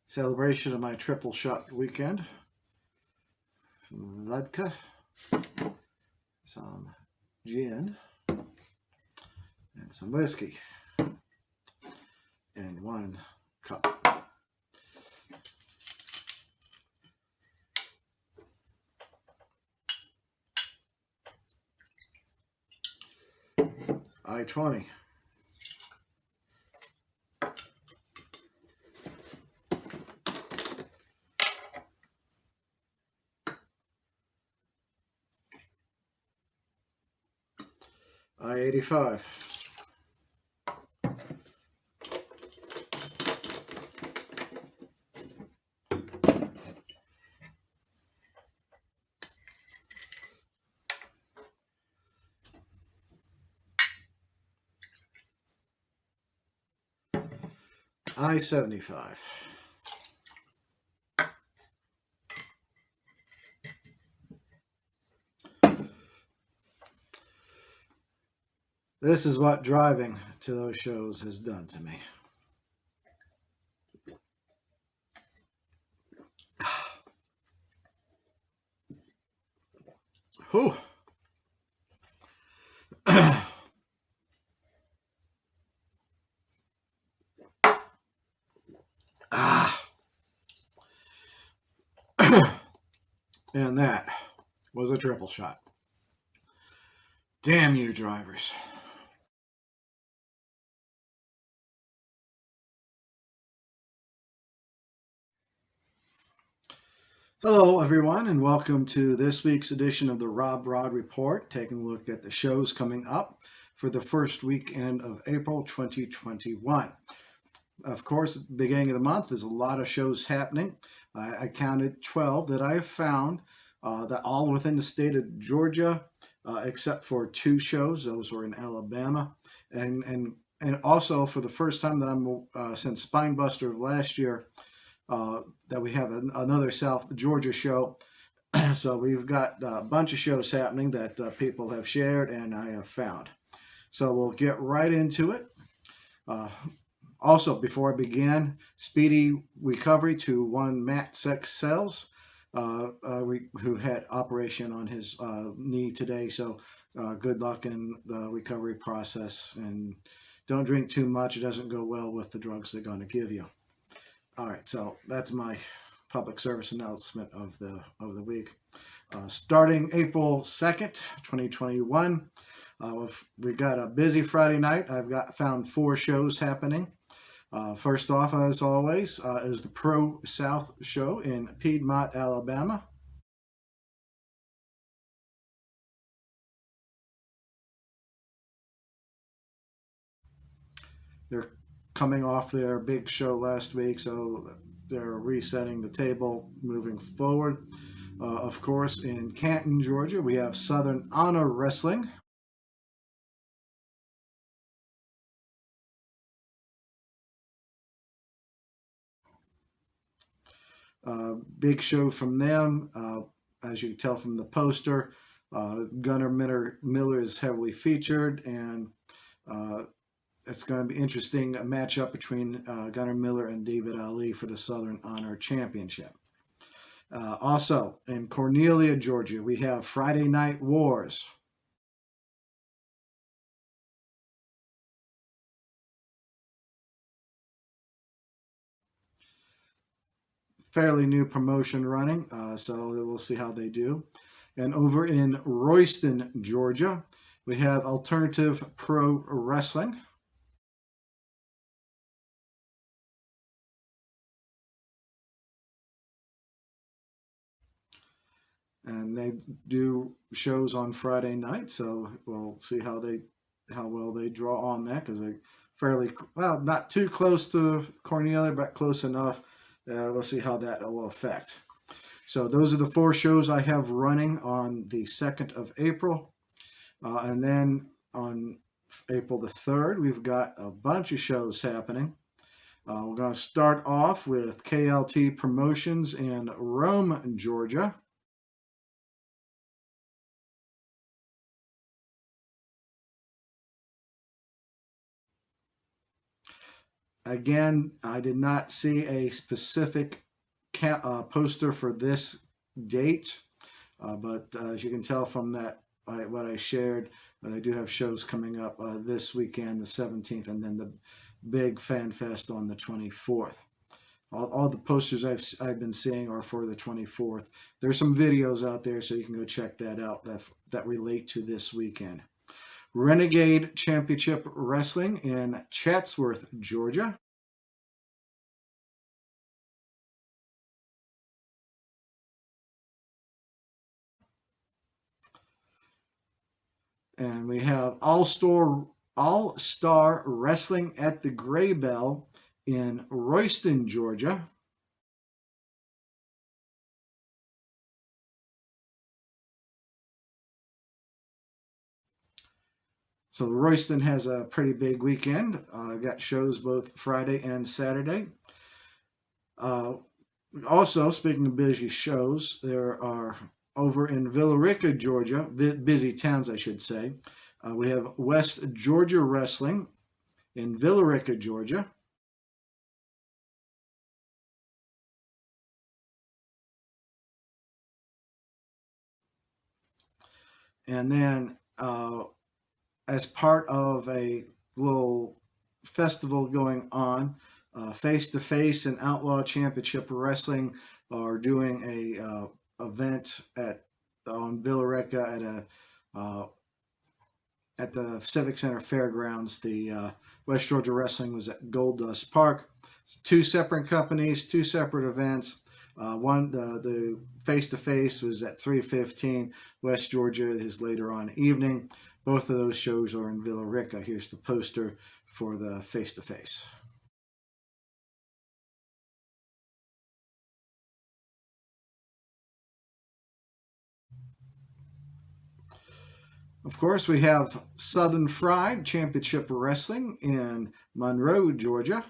celebration of my triple shot weekend. Some vodka, some gin, and some whiskey in 1 cup. I-20. I-85. I-75. This is what driving to those shows has done to me. Whew. And that was a triple shot. Damn you, drivers. Hello, everyone, and welcome to this week's edition of the RobBrod Report, taking a look at the shows coming up for the first weekend of April 2021. Of course, at the beginning of the month, there's a lot of shows happening. I counted 12 that I have found, that all within the state of Georgia, except for 2 shows. Those were in Alabama. And also, for the first time that I'm, since Spinebuster of last year, that we have another South Georgia show. So we've got a bunch of shows happening that people have shared and I have found. So we'll get right into it. Also, before I begin, speedy recovery to one Matt Sells, who had operation on his knee today. So good luck in the recovery process, and don't drink too much. It doesn't go well with the drugs they're going to give you. All right, so that's my public service announcement of the week. Starting April 2nd, 2021, we've got a busy Friday night. I've found 4 shows happening. First off, as always, is the Pro South show in Piedmont, Alabama. They're coming off their big show last week, so they're resetting the table moving forward. Of course, in Canton, Georgia, we have Southern Honor Wrestling. Big show from them. As you can tell from the poster, Gunnar Miller is heavily featured, and it's going to be interesting, a matchup between Gunnar Miller and David Ali for the Southern Honor Championship. Also, in Cornelia, Georgia, we have Friday Night Wars. Fairly new promotion running, so we'll see how they do. And over in Royston, Georgia, we have Alternative Pro Wrestling. And they do shows on Friday night, so we'll see how well they draw on that, because they're fairly, well, not too close to Cornelia, but close enough. We'll see how that will affect. So those are the 4 shows I have running on the 2nd of April. And then on April the 3rd, we've got a bunch of shows happening. We're going to start off with KLT Promotions in Rome, Georgia. Again, I did not see a specific poster for this date, but as you can tell from that, what I shared, they do have shows coming up this weekend, the 17th, and then the big fan fest on the 24th. All the posters I've been seeing are for the 24th. There's some videos out there, so you can go check that out that relate to this weekend. Renegade Championship Wrestling in Chatsworth, Georgia. And we have All-Star Wrestling at the Gray Bell in Royston, Georgia. So Royston has a pretty big weekend. Got shows both Friday and Saturday. Also, speaking of busy shows, there are over in Villa Rica, Georgia, busy towns, I should say. We have West Georgia Wrestling in Villa Rica, Georgia. And then, as part of a little festival going on, Face to Face and Outlaw Championship Wrestling are doing a event on Villa Rica at the Civic Center Fairgrounds. The West Georgia Wrestling was at Gold Dust Park. It's two separate companies, two separate events. The face-to-face was at 3:15. West Georgia is later on evening. Both of those shows are in Villa Rica. Here's the poster for the face-to-face. Of course, we have Southern Fried Championship Wrestling in Monroe, Georgia.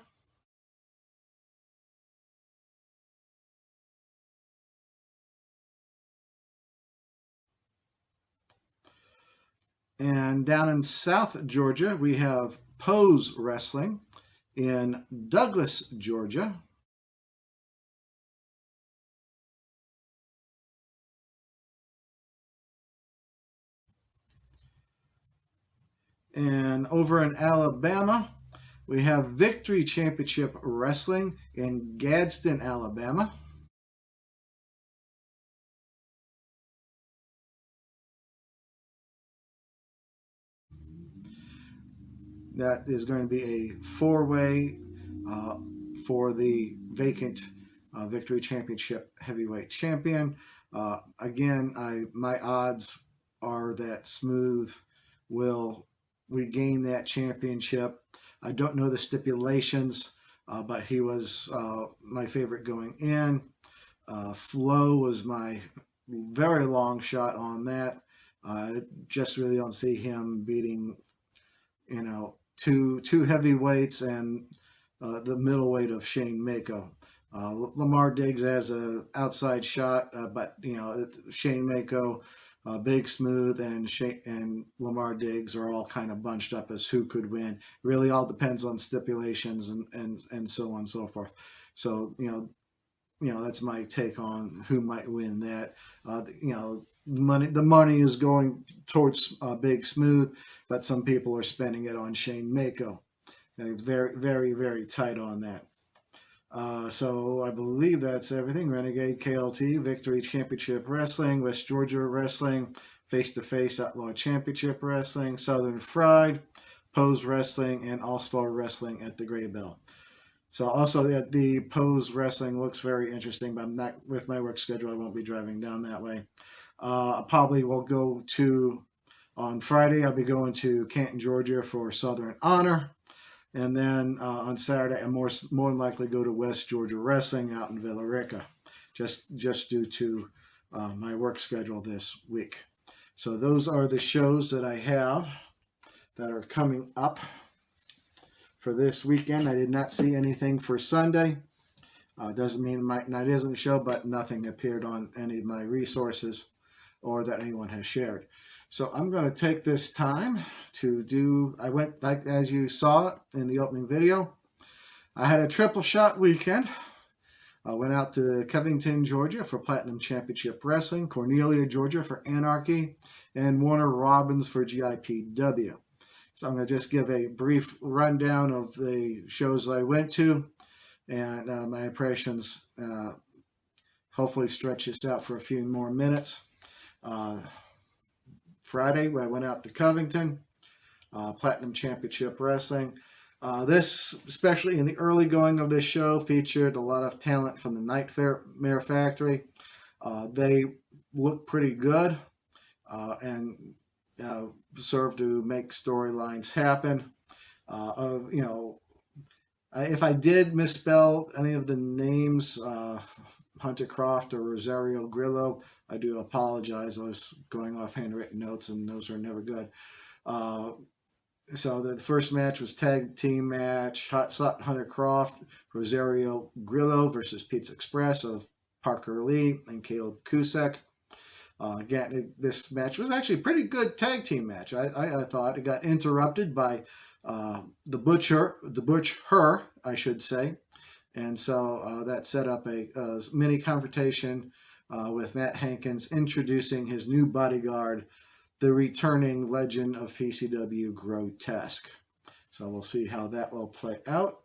And down in South Georgia, we have Pose Wrestling in Douglas, Georgia. And over in Alabama, we have Victory Championship Wrestling in Gadsden, Alabama. That is going to be a four-way for the vacant Victory Championship Heavyweight Champion. Again, my odds are that Smooth will regain that championship. I don't know the stipulations, but he was my favorite going in. Flo was my very long shot on that. I just really don't see him beating, two heavyweights and the middleweight of Shane Mako. Lamar Diggs has an outside shot, but Shane Mako, Big Smooth, and Lamar Diggs are all kind of bunched up as who could win. Really, all depends on stipulations and so on and so forth. So that's my take on who might win that. The money is going towards Big Smooth, but some people are spending it on Shane Mako. It's very, very, very tight on that. So I believe that's everything. Renegade, KLT, Victory Championship Wrestling, West Georgia Wrestling, Face to Face Outlaw Championship Wrestling, Southern Fried, Pose Wrestling, and All-Star Wrestling at the Gray Bell. So also the Pose Wrestling looks very interesting, but I'm not, with my work schedule, I won't be driving down that way. I probably will go on Friday, I'll be going to Canton, Georgia for Southern Honor. And then on Saturday, I'm more than likely go to West Georgia Wrestling out in Villa Rica, just due to my work schedule this week. So those are the shows that I have that are coming up for this weekend. I did not see anything for Sunday. Doesn't mean it isn't a show, but nothing appeared on any of my resources or that anyone has shared. So I'm going to take this time to I went, like as you saw in the opening video, I had a triple shot weekend. I went out to Covington, Georgia for Platinum Championship Wrestling, Cornelia, Georgia for Anarchy, and Warner Robins for GIPW. So I'm going to just give a brief rundown of the shows I went to and my impressions. Hopefully stretch this out for a few more minutes. Friday, I went out to Covington, Platinum Championship Wrestling. This, especially in the early going of this show, featured a lot of talent from the Nightmare Factory. They looked pretty good and served to make storylines happen. If I did misspell any of the names, Hunter Croft or Rosario Grillo, I do apologize. I was going off handwritten notes, and those are never good. So the first match was tag team match, Hunter Croft, Rosario Grillo versus Pizza Express of Parker Lee and Caleb Cusack. Again, this match was actually a pretty good tag team match. I thought it got interrupted by the Butcher, I should say. And so that set up a mini confrontation with Matt Hankins introducing his new bodyguard, the returning legend of PCW, Grotesque. So we'll see how that will play out.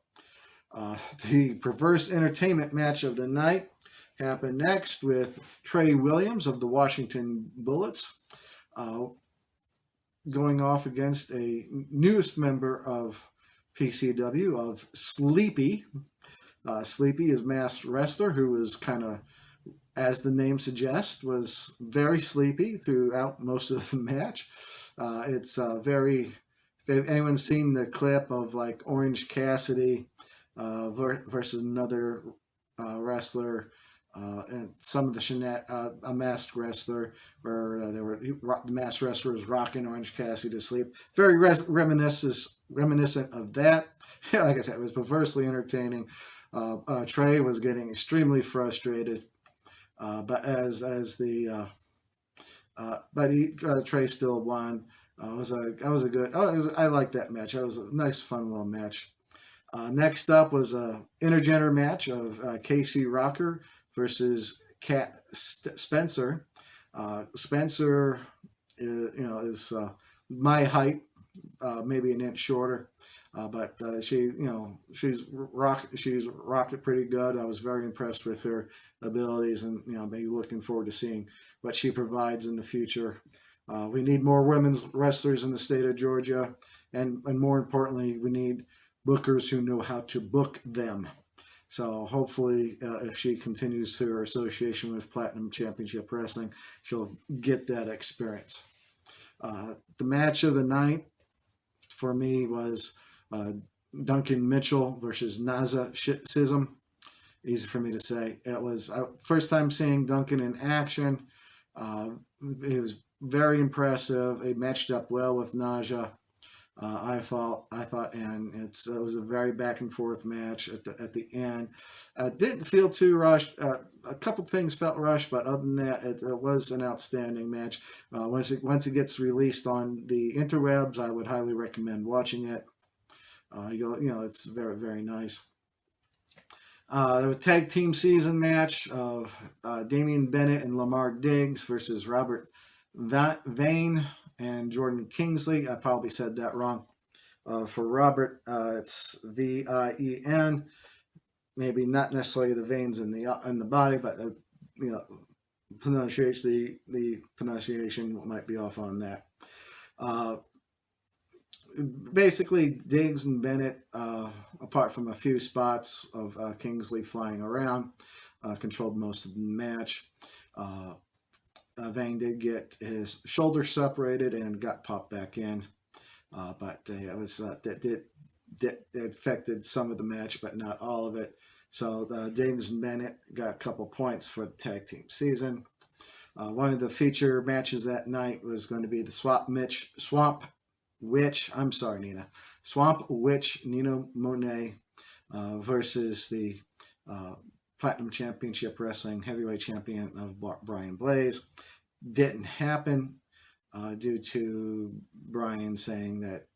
The Perverse Entertainment match of the night happened next with Trey Williams of the Washington Bullets going off against a newest member of PCW, of Sleepy. Sleepy is masked wrestler who was kind of, as the name suggests, was very sleepy throughout most of the match. It's very, if anyone's seen the clip of like Orange Cassidy versus another wrestler, and some of the a masked wrestler where the masked wrestler was rocking Orange Cassidy to sleep. Very reminiscent of that. Like I said, it was perversely entertaining. Trey was getting extremely frustrated, but Trey still won. I liked that match. It was a nice, fun little match. Next up was a intergender match of Casey Rocker versus Kat Spencer. Spencer, is my height, maybe an inch shorter. But she's rocked it pretty good. I was very impressed with her abilities, and maybe looking forward to seeing what she provides in the future. We need more women's wrestlers in the state of Georgia, and more importantly, we need bookers who know how to book them. So hopefully, if she continues her association with Platinum Championship Wrestling, she'll get that experience. The match of the night for me was Duncan Mitchell versus Naza Schism. Easy for me to say. It was first time seeing Duncan in action. He was very impressive. He matched up well with Naja. I thought, and it was a very back and forth match at the end. Didn't feel too rushed. A couple things felt rushed, but other than that, it was an outstanding match. Once it gets released on the interwebs, I would highly recommend watching it. It's very, very nice. There was a tag team season match of Damian Bennett and Lamar Diggs versus Robert Vane and Jordan Kingsley. I probably said that wrong. For Robert, it's Vien. Maybe not necessarily the veins in the body, but pronunciation. The pronunciation might be off on that. Basically, Diggs and Bennett, apart from a few spots of Kingsley flying around, controlled most of the match. Vane did get his shoulder separated and got popped back in, but it was that affected some of the match, but not all of it. So Diggs and Bennett got a couple points for the tag team season. One of the feature matches that night was going to be the Swamp Witch Nina Monet versus the Platinum Championship Wrestling Heavyweight Champion of Brian Blaze. Didn't happen due to Brian saying that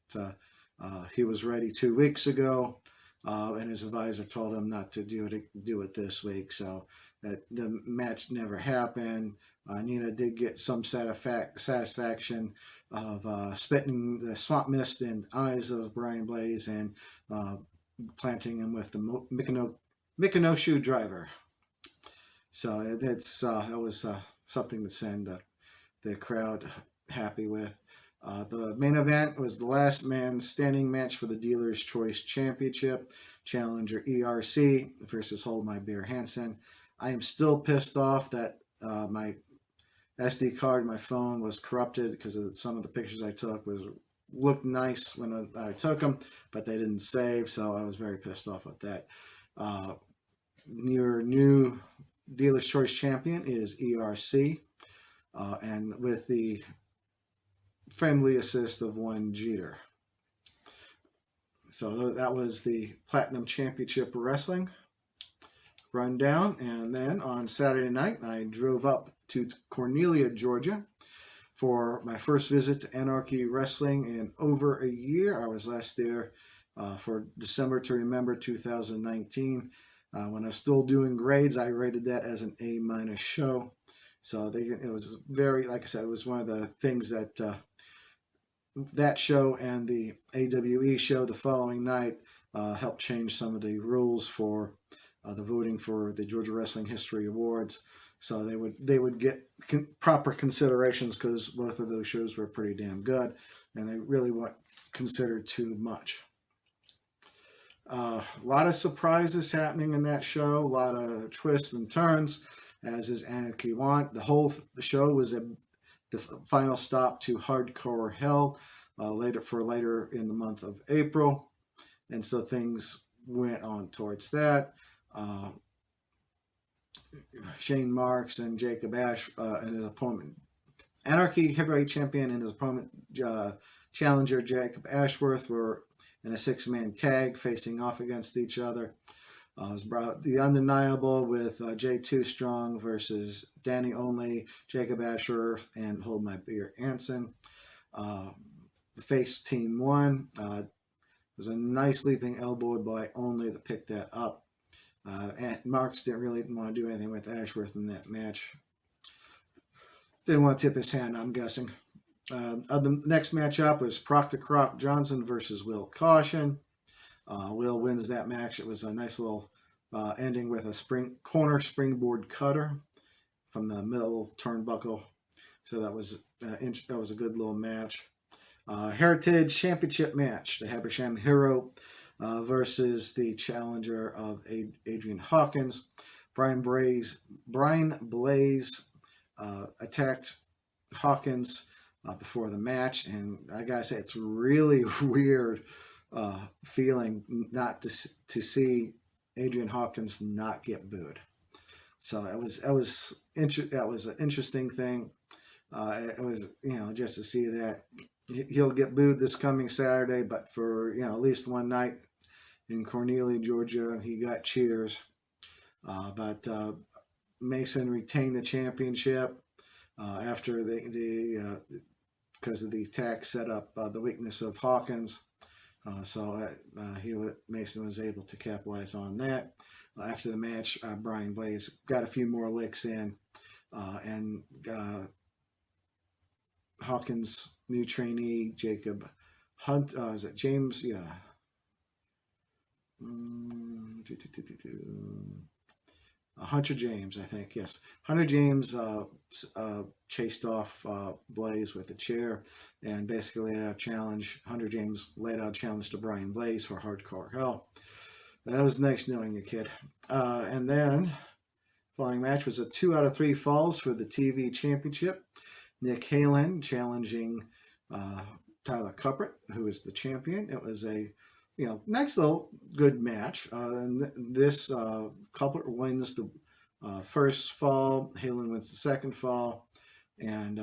he was ready 2 weeks ago. and his advisor told him not to do it this week. So that the match never happened. Nina did get some satisfaction of spitting the swamp mist in the eyes of Brian Blaze and planting him with the Mikonoshu driver. So that was something to send the crowd happy with. The main event was the last man standing match for the Dealer's Choice Championship. Challenger ERC versus Hold My Beer Hansen. I am still pissed off that my SD card, my phone was corrupted because of some of the pictures I took looked nice when I took them, but they didn't save, so I was very pissed off with that. Your new Dealer's Choice Champion is ERC, and with the friendly assist of one Jeter. So that was the Platinum Championship Wrestling rundown. And then on Saturday night, I drove up to Cornelia, Georgia for my first visit to Anarchy Wrestling in over a year. I was last there for December to Remember 2019. When I was still doing grades, I rated that as an A- show. So it was very, like I said, it was one of the things that that show and the AWE show the following night helped change some of the rules for the voting for the Georgia Wrestling History Awards. So they would get proper considerations because both of those shows were pretty damn good, and they really weren't considered too much. A lot of surprises happening in that show, a lot of twists and turns, as is Anarchy Want. The whole show was the final stop to Hardcore Hell later in the month of April, and so things went on towards that. Shane Marks and Jacob Ash and his opponent, Anarchy Heavyweight Champion and his opponent challenger Jacob Ashworth, were in a 6-man tag facing off against each other. It was the Undeniable with J2 Strong versus Danny Only, Jacob Ashworth, and Hold My Beer Hansen. The face team won. It was a nice leaping elbow by Only to pick that up. And Marks didn't really want to do anything with Ashworth in that match. Didn't want to tip his hand, I'm guessing. The next matchup was Proctor Crop Johnson versus Will Caution. Will wins that match. It was a nice little ending with a corner springboard cutter from the middle turnbuckle. So that was a good little match. Heritage Championship match. The Habersham Hero versus the challenger of Adrian Hawkins. Brian Blaze attacked Hawkins before the match, and I gotta say it's really weird feeling not to see Adrian Hawkins not get booed. So that was an interesting thing. It was just to see that he'll get booed this coming Saturday, but for at least one night in Cornelia, Georgia, he got cheers. But Mason retained the championship after because of the attack set up the weakness of Hawkins. Mason was able to capitalize on that. After the match, Brian Blaze got a few more licks in, and Hawkins' new trainee, Jacob Hunt, is it James? Yeah. Hunter James, I think, yes. Hunter James chased off Blaze with a chair and basically laid out a challenge. Hunter James laid out a challenge to Brian Blaze for Hardcore Hell. That was nice knowing you, kid. And then, following match was a 2 out of 3 falls for the TV Championship. Nick Halen challenging Tyler Cuppert, who is the champion. It was a nice little good match. And this Cuppert wins the first fall. Halen wins the second fall, and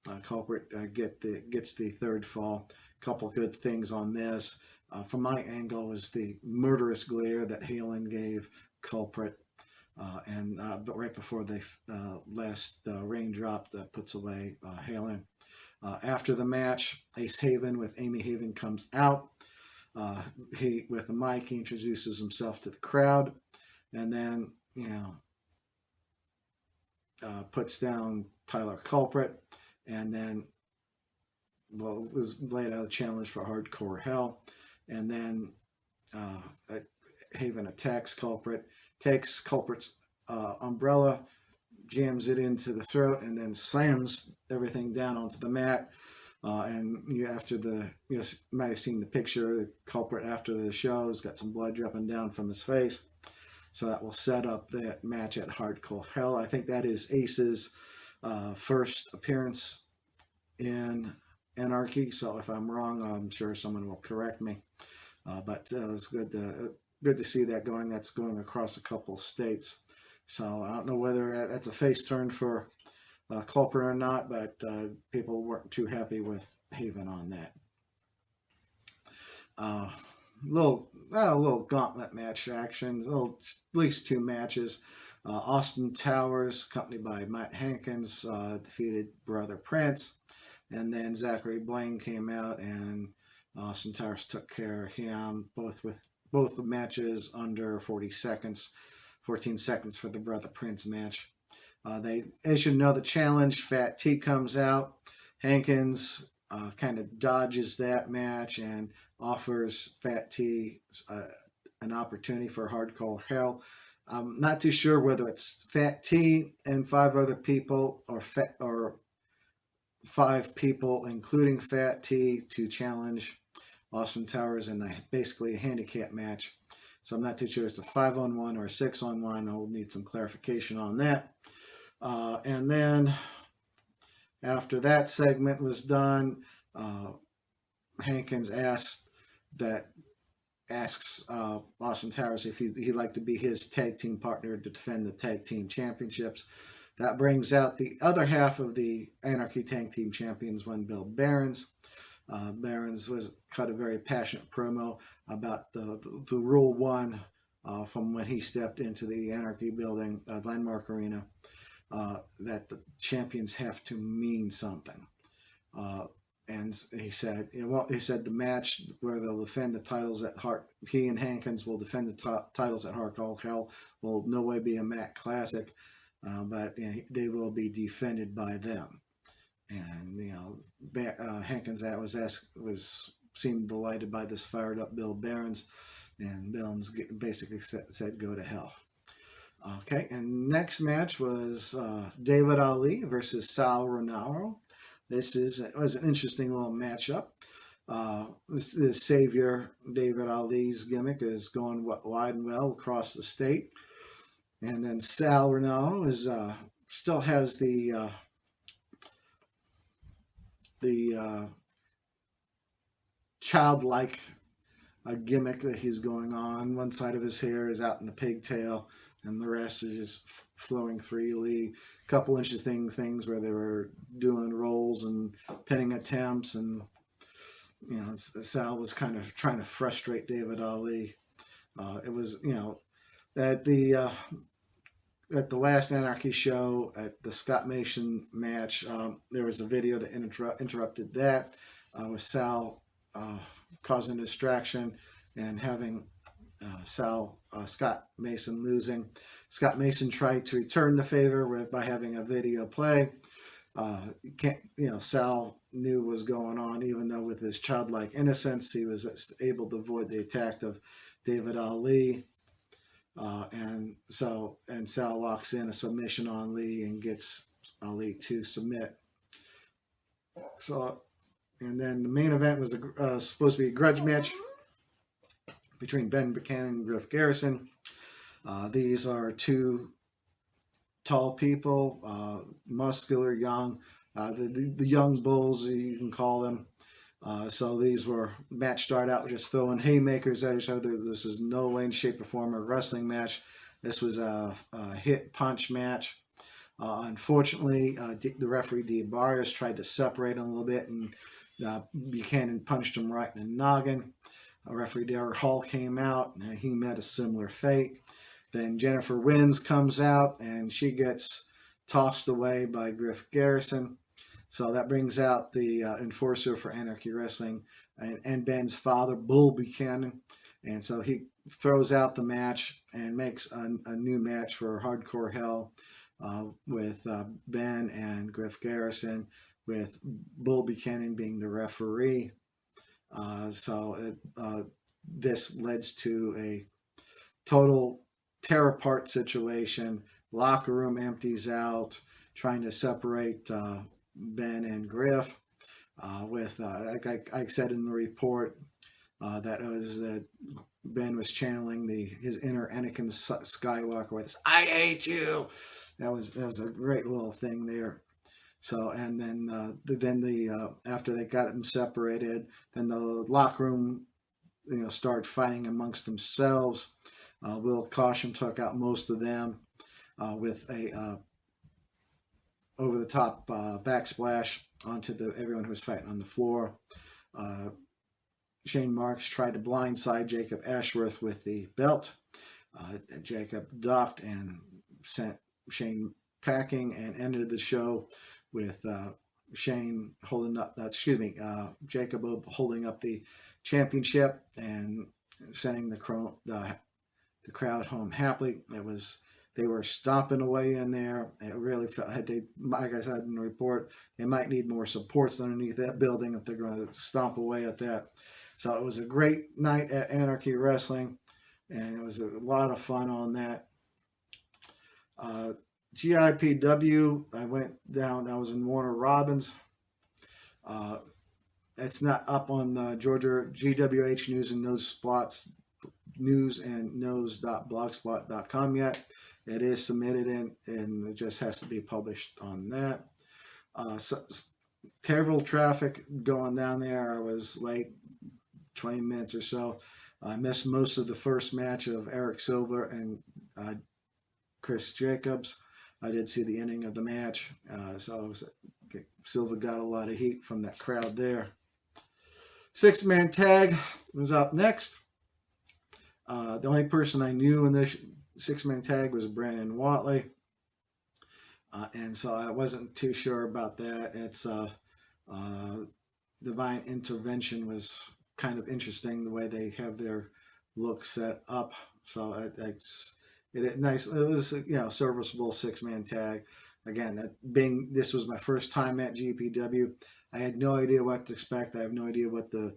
Cuppert gets the third fall. Couple good things on this. From my angle was the murderous glare that Halen gave Culprit, but right before the last raindrop that puts away Halen. After the match, Ace Haven with Amy Haven comes out. He, with the mic, he introduces himself to the crowd, and then, puts down Tyler Culprit, and then, was laid out a challenge for Hardcore Hell, and then Haven attacks Culprit, takes Culprit's umbrella, jams it into the throat, and then slams everything down onto the mat. And you might have seen the picture. The Culprit after the show has got some blood dripping down from his face. So that will set up that match at Hardcore Hell. I think that is Ace's first appearance in Anarchy. So if I'm wrong, I'm sure someone will correct me. But it was good to see that going. That's going across a couple states. So I don't know whether that's a face turn for Culprit or not, but people weren't too happy with Haven on that. Little gauntlet match action, at least 2 matches. Austin Towers, accompanied by Matt Hankins, defeated Brother Prince, and then Zachary Blaine came out, and Austin Towers took care of him. Both the matches under 14 seconds for the Brother Prince match. As you know, the challenge, Fat T comes out. Hankins kind of dodges that match and offers Fat T an opportunity for Hardcore Hell. I'm not too sure whether it's Fat T and 5 other people, or 5 people, including Fat T, to challenge Austin Towers in basically a handicap match. So I'm not too sure if it's a 5-on-1 or a 6-on-1. I'll need some clarification on that. And then after that segment was done, Hankins asks Austin Towers if he'd like to be his tag team partner to defend the tag team championships. That brings out the other half of the Anarchy Tag Team Champions, one Bill Behrens. Behrens cut a very passionate promo about the Rule 1 from when he stepped into the Anarchy building, Landmark Arena, that the champions have to mean something. And he said the match where they'll defend the titles he and Hankins will defend the titles at Hardcore Hell will no way be a MAC Classic, but they will be defended by them. And Hankins seemed delighted by this fired up Bill Behrens, and Behrens basically said go to hell. Okay, and next match was David Ali versus Sal Ronald. It was an interesting little matchup. The Savior David Ali's gimmick is going wide and well across the state, and then Sal Ronald still has the childlike gimmick that he's going on. One side of his hair is out in the pigtail, and the rest is just flowing freely. A couple interesting things where they were doing rolls and pinning attempts, and Sal was kind of trying to frustrate David Ali. It was at the last Anarchy show, at the Scott Mason match, there was a video that interrupted that, with Sal causing a distraction and having Scott Mason losing. Scott Mason tried to return the favor by having a video play. Sal knew what was going on, even though with his childlike innocence, he was able to avoid the attack of David Ali. And Sal locks in a submission on Lee and gets Ali to submit. And then the main event was supposed to be a grudge match between Ben Buchanan and Griff Garrison. These are 2 tall people, muscular, young, the young bulls, you can call them. So match started out with just throwing haymakers at each other. This is no way, shape, or form a wrestling match. This was a hit punch match. Unfortunately, the referee Dee Barrios tried to separate him a little bit, and Buchanan punched him right in the noggin. Referee Derek Hall came out, and he met a similar fate. Then Jennifer Wins comes out, and she gets tossed away by Griff Garrison. So that brings out the enforcer for Anarchy Wrestling, and Ben's father, Bull Buchanan. And so he throws out the match and makes a new match for Hardcore Hell with Ben and Griff Garrison, with Bull Buchanan being the referee. This leads to a total tear apart situation. Locker room empties out, trying to separate Ben and Griff. Like I said in the report, that Ben was channeling his inner Anakin Skywalker with "I hate you." That was a great little thing there. So, and then after they got them separated, then the locker room, started fighting amongst themselves. Will Caution took out most of them with a over the top backsplash onto everyone who was fighting on the floor. Shane Marks tried to blindside Jacob Ashworth with the belt. Jacob ducked and sent Shane packing, and ended the show with Shane holding up, Jacob holding up the championship and sending the crowd home happily. They were stomping away in there. It really felt, like I said in the report, they might need more supports underneath that building if they're going to stomp away at that. So it was a great night at Anarchy Wrestling, and it was a lot of fun on that. GIPW, I went down, I was in Warner Robins. It's not up on the Georgia GWH News and Nose spots, newsandnose.blogspot.com yet. It is submitted in, and it just has to be published on that. Terrible traffic going down there. I was late 20 minutes or so. I missed most of the first match of Eric Silver and Chris Jacobs. I did see the ending of the match, Silva got a lot of heat from that crowd there. Six-man tag was up next. The only person I knew in this six-man tag was Brandon Watley, and so I wasn't too sure about that. It's Divine Intervention was kind of interesting the way they have their look set up. So it's nice. It was serviceable six-man tag. Again, this was my first time at GPW. I had no idea what to expect. I have no idea what the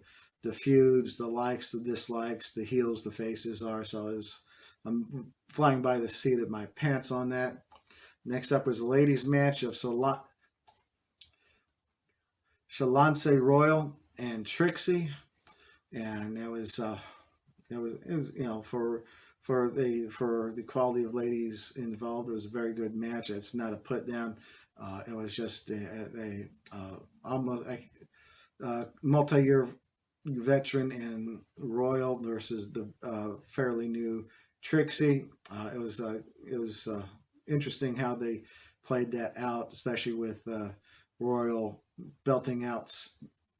feuds, the likes, the dislikes, the heels, the faces are. So I'm flying by the seat of my pants on that. Next up was the ladies' match of Shalance Royal and Trixie, and it was for the quality of ladies involved, it was a very good match. It's not a put down. It was just a multi-year veteran and Royal versus the fairly new Trixie. It was interesting how they played that out, especially with Royal belting out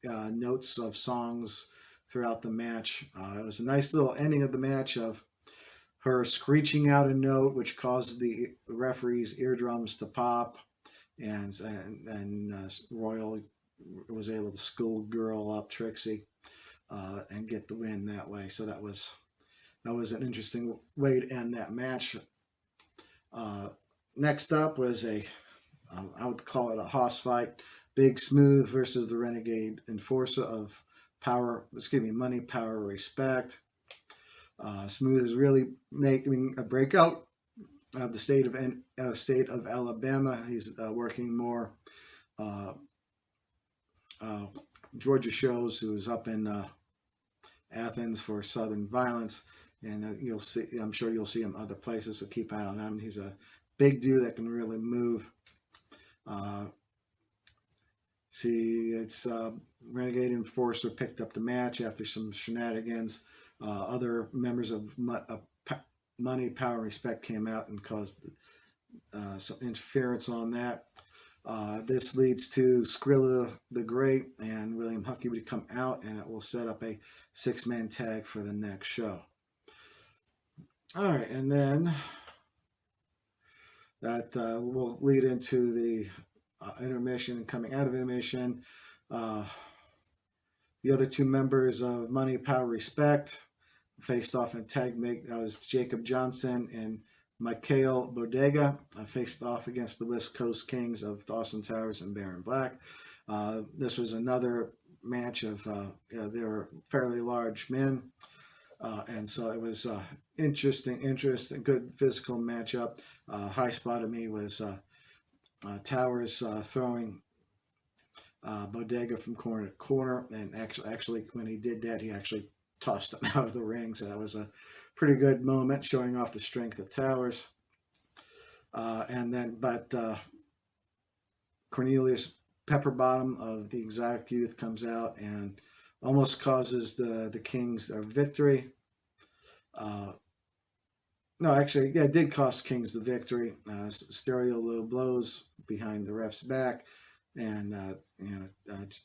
notes of songs throughout the match. It was a nice little ending of the match of her screeching out a note, which caused the referee's eardrums to pop, and Royal was able to schoolgirl up Trixie and get the win that way. So that was an interesting way to end that match. Next up was I would call it a hoss fight. Big Smooth versus the Renegade Enforcer of Money, Power, Respect. Smooth is really making a breakout of the state of Alabama. He's working more Georgia shows. Who was up in Athens for Southern Violence, and I'm sure you'll see him other places. So keep an eye on him. He's a big dude that can really move. Renegade Enforcer picked up the match after some shenanigans. Other members of Money, Power, and Respect came out and caused some interference on that. This leads to Skrilla the Great and William Huckey to come out, and it will set up a six-man tag for the next show. All right, and then that will lead into the intermission. And coming out of intermission, the The other two members of Money, Power, Respect faced off in tag make. That was Jacob Johnson and Mikhail Bodega faced off against the West Coast Kings of Austin Towers and Baron Black. This was another match of they were fairly large men, and so it was interesting, good physical matchup. High spot of me was Towers throwing Bodega from corner to corner, and actually when he did that, he actually tossed him out of the ring. So that was a pretty good moment, showing off the strength of Towers. But Cornelius Pepperbottom of the Exotic Youth comes out and almost causes the Kings their victory. No, actually, yeah, it did cost Kings the victory. Stereo low blows behind the ref's back, and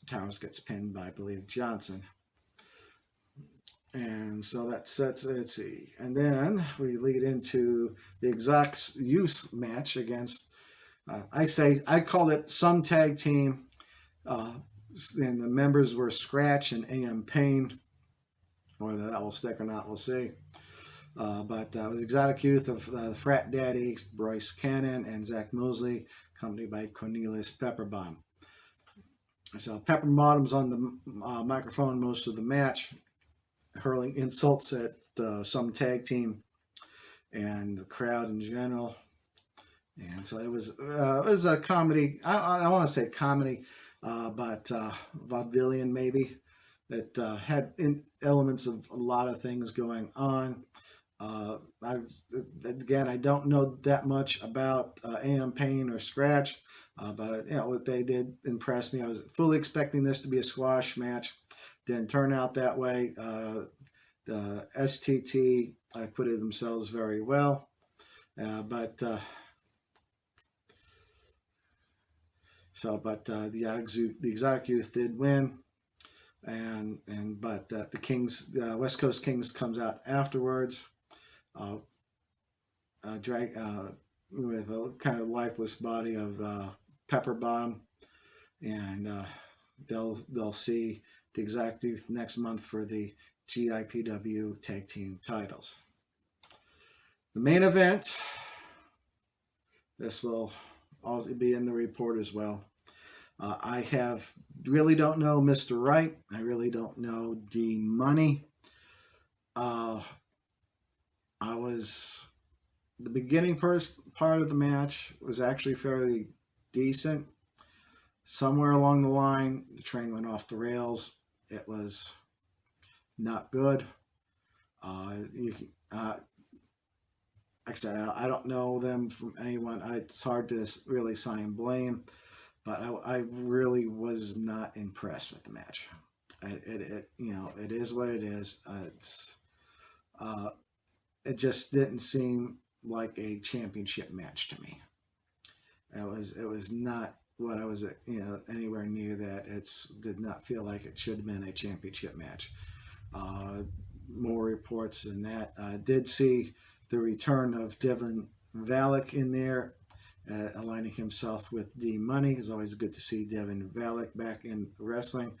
Towers gets pinned by, I believe, Johnson. And so that sets, let's see. And then we lead into the Exotic Youth match against, I called it some tag team. And the members were Scratch and AM Payne. Whether that will stick or not, we'll see. But it was Exotic Youth of the Frat Daddy, Bryce Cannon, and Zach Mosley, accompanied by Cornelius Pepperbottom. So Pepperbottom's on the microphone most of the match, hurling insults at some tag team and the crowd in general. And so it was a comedy. I want to say comedy, but vaudevillian maybe. It had elements of a lot of things going on. I don't know that much about AM Payne or Scratch, but what they did impress me. I was fully expecting this to be a squash match. Didn't turn out that way. The STT acquitted themselves very well, but the Exotic Youth did win, but the Kings, the West Coast Kings, comes out afterwards, with a kind of lifeless body of Pepperbottom, and they'll see the Exotic Youth next month for the GIPW tag team titles. The main event, this will also be in the report as well. I really don't know Mr. Right. I really don't know D Money. The beginning part of the match was actually fairly decent. Somewhere along the line, the train went off the rails. It was not good. Like I said, I don't know them from anyone. It's hard to really assign blame, but I really was not impressed with the match. It is what it is. It just didn't seem like a championship match to me. It was not what I was, anywhere near that. It did not feel like it should have been a championship match. More reports than that. I did see the return of Devin Valek in there, aligning himself with D Money. It's always good to see Devin Valek back in wrestling.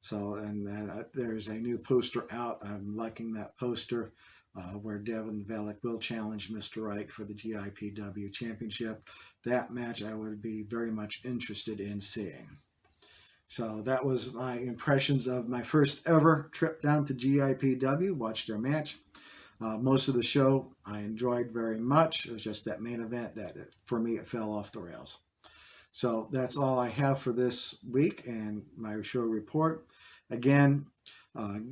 So, and there's a new poster out. I'm liking that poster, where Devin Valek will challenge Mr. Right for the GIPW Championship. That match I would be very much interested in seeing. So that was my impressions of my first ever trip down to GIPW. Watched their match. Most of the show I enjoyed very much. It was just that main event that, for me, it fell off the rails. So that's all I have for this week and my show report. Again,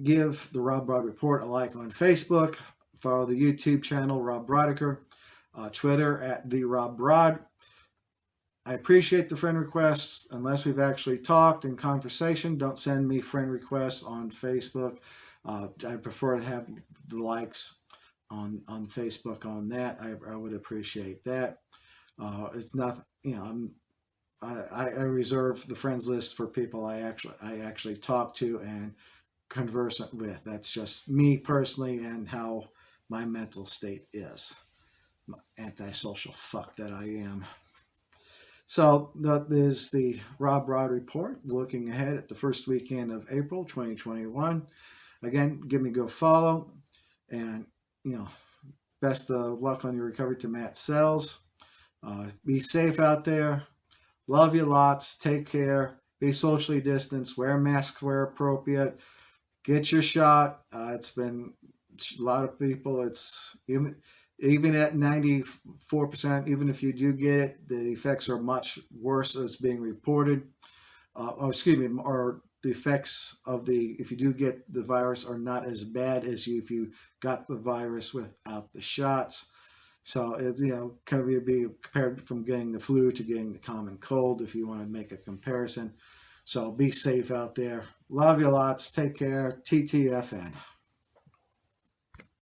give the RobBrod Report a like on Facebook. Follow the YouTube channel, RobBrodiker. Twitter at the RobBrod. I appreciate the friend requests. Unless we've actually talked in conversation, don't send me friend requests on Facebook. I prefer to have the likes on Facebook on that. I would appreciate that. It's not, I reserve the friends list for people I actually talk to and conversant with. That's just me personally and how my mental state is. Antisocial fuck that I am. So that is the RobBrod Report, looking ahead at the first weekend of April 2021. Again, give me a go follow, and best of luck on your recovery to Matt Sells. Be safe out there. Love you lots. Take care. Be socially distanced. Wear masks where appropriate. Get your shot. It's been a lot of people. It's even at 94%, even if you do get it, the effects are much worse as being reported. Or the effects of if you do get the virus are not as bad as if you got the virus without the shots. So it can be compared from getting the flu to getting the common cold, if you want to make a comparison. So be safe out there. Love you lots. Take care. TTFN.